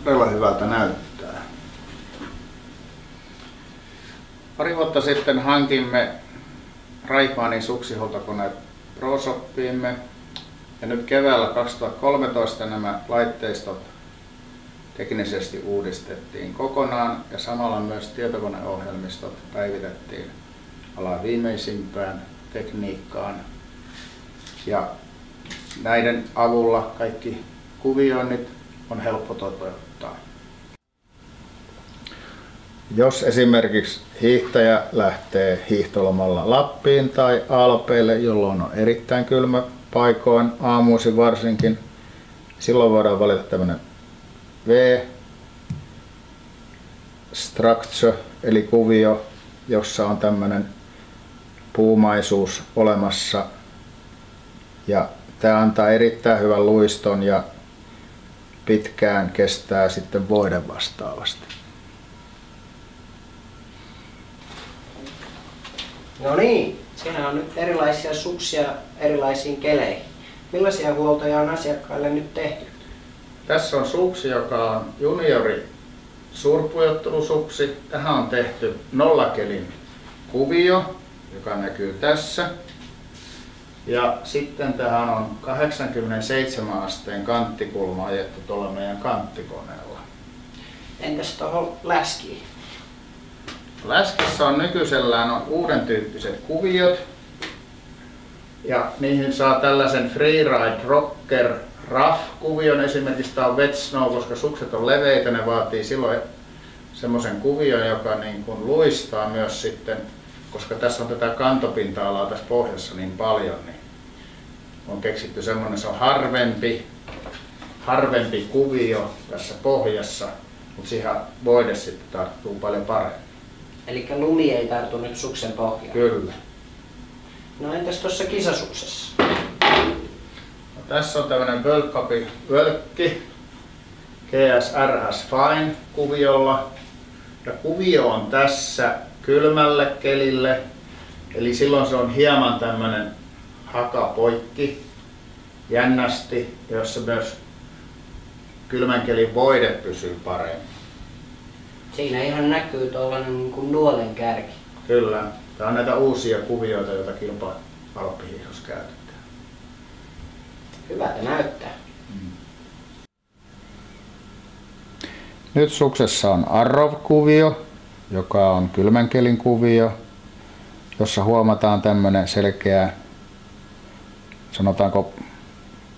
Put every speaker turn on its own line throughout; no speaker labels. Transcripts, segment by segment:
todella hyvältä näyttää. Pari vuotta sitten hankimme Reichmannin suksihuoltokoneet ProShoppiimme ja nyt keväällä 2013 nämä laitteistot teknisesti uudistettiin kokonaan ja samalla myös tietokoneohjelmistot päivitettiin alan viimeisimpään tekniikkaan. Ja näiden avulla kaikki kuvioinnit on helppo toteuttaa. Jos esimerkiksi hiihtäjä lähtee hiihtolomalla Lappiin tai Alpeille, jolloin on erittäin kylmä paikoin, aamuisin varsinkin, silloin voidaan valita tämmöinen V-structure eli kuvio, jossa on tämmöinen puumaisuus olemassa. Ja tämä antaa erittäin hyvän luiston ja pitkään kestää sitten voiden vastaavasti.
No niin, siinä on nyt erilaisia suksia erilaisiin keleihin. Millaisia huoltoja on asiakkaille nyt tehty?
Tässä on suksi, joka on juniori suurpujottelusuksi. Tähän on tehty nollakelin kuvio, joka näkyy tässä. Ja sitten tähän on 87 asteen kanttikulma ajettu tuolla meidän kanttikoneella.
Entäs tuohon läskiin?
Läskissä on nykyisellään uuden tyyppiset kuviot ja niihin saa tällaisen Freeride Rocker RAF-kuvion. Esimerkiksi tämä on Wet Snow, koska sukset on leveitä, ne vaatii silloin semmoisen kuvion, joka niin kuin luistaa myös sitten, koska tässä on tätä kantopinta-alaa tässä pohjassa niin paljon, niin on keksitty semmoinen, se on harvempi kuvio tässä pohjassa, mutta siihen voide sitten tarttuu paljon paremmin.
Eli lumi ei tartu nyt suksen pohjaan?
Kyllä.
No entäs tuossa kisasuksessa?
No, tässä on tämmöinen Völkki GSRS Fine kuviolla. Ja kuvio on tässä kylmälle kelille, eli silloin se on hieman tämmöinen hakapoikki jännästi, jossa myös kylmän kelin voide pysyy paremmin.
Siinä ihan näkyy tuollainen niin kuin nuolen kärki.
Kyllä. Tämä on näitä uusia kuvioita, joita kilpa-alppihiihdossa käytetään.
Hyvältä näyttää.
Nyt suksessa on Arrow-kuvio, joka on kylmän kelin kuvio, jossa huomataan tämmöinen selkeä, sanotaanko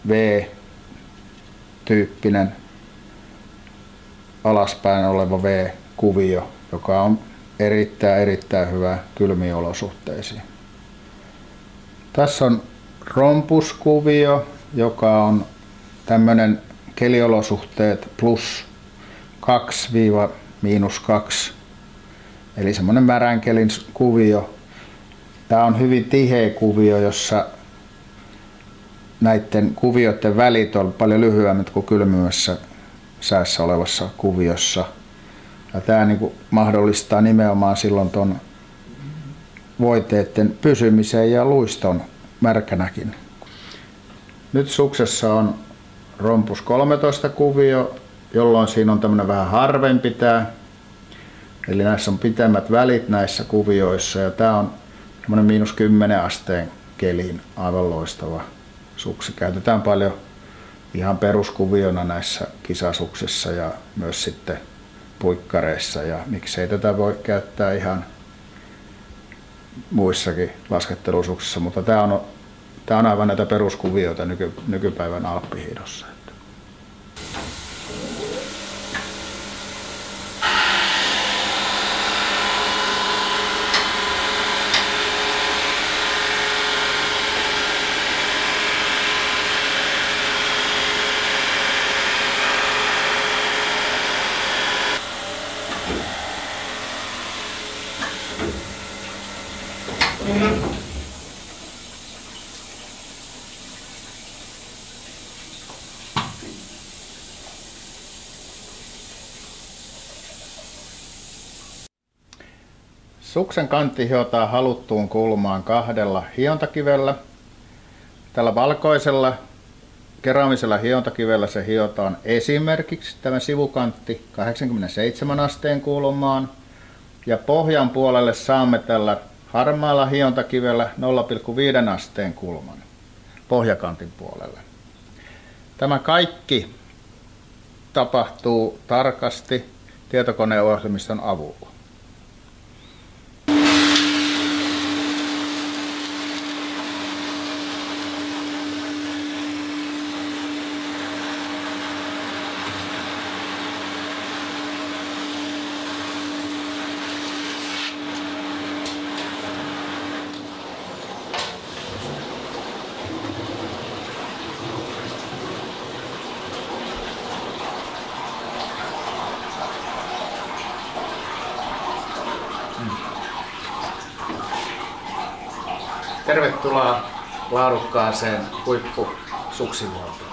V-tyyppinen alaspäin oleva V-kuvio, joka on erittäin hyvä kylmiin olosuhteisiin. Tässä on rompuskuvio, joka on tämmöinen keliolosuhteet +2 -2, eli semmoinen märän kelin kuvio. Tämä on hyvin tiheä kuvio, jossa näiden kuvioiden välit on paljon lyhyemmät kuin kylmemmässä säässä olevassa kuviossa. Ja tämä niin mahdollistaa nimenomaan silloin tuon voiteiden pysymisen ja luiston märkänäkin. Nyt suksessa on rompus 13 kuvio, jolloin siinä on tämmöinen vähän harvempi tää. Eli näissä on pitemmät välit näissä kuvioissa ja tää on tämmöinen -10 asteen keliin aivan loistava suksi. Käytetään paljon ihan peruskuviona näissä kisasuksissa ja myös sitten puikkareissa ja miksei tätä voi käyttää ihan muissakin laskettelusuksissa, mutta tää on aivan näitä peruskuvioita nykypäivän alppihiihdossa. Suksen kantti hiotaan haluttuun kulmaan 2 hiontakivellä. Tällä valkoisella keraamisella hiontakivellä se hiotaan esimerkiksi tämä sivukantti 87 asteen kulmaan ja pohjan puolelle saamme tällä harmaalla hiontakivellä 0,5 asteen kulman pohjakantin puolelle. Tämä kaikki tapahtuu tarkasti tietokoneohjelmiston avulla. Tervetuloa laadukkaaseen huippusuksihuoltoon.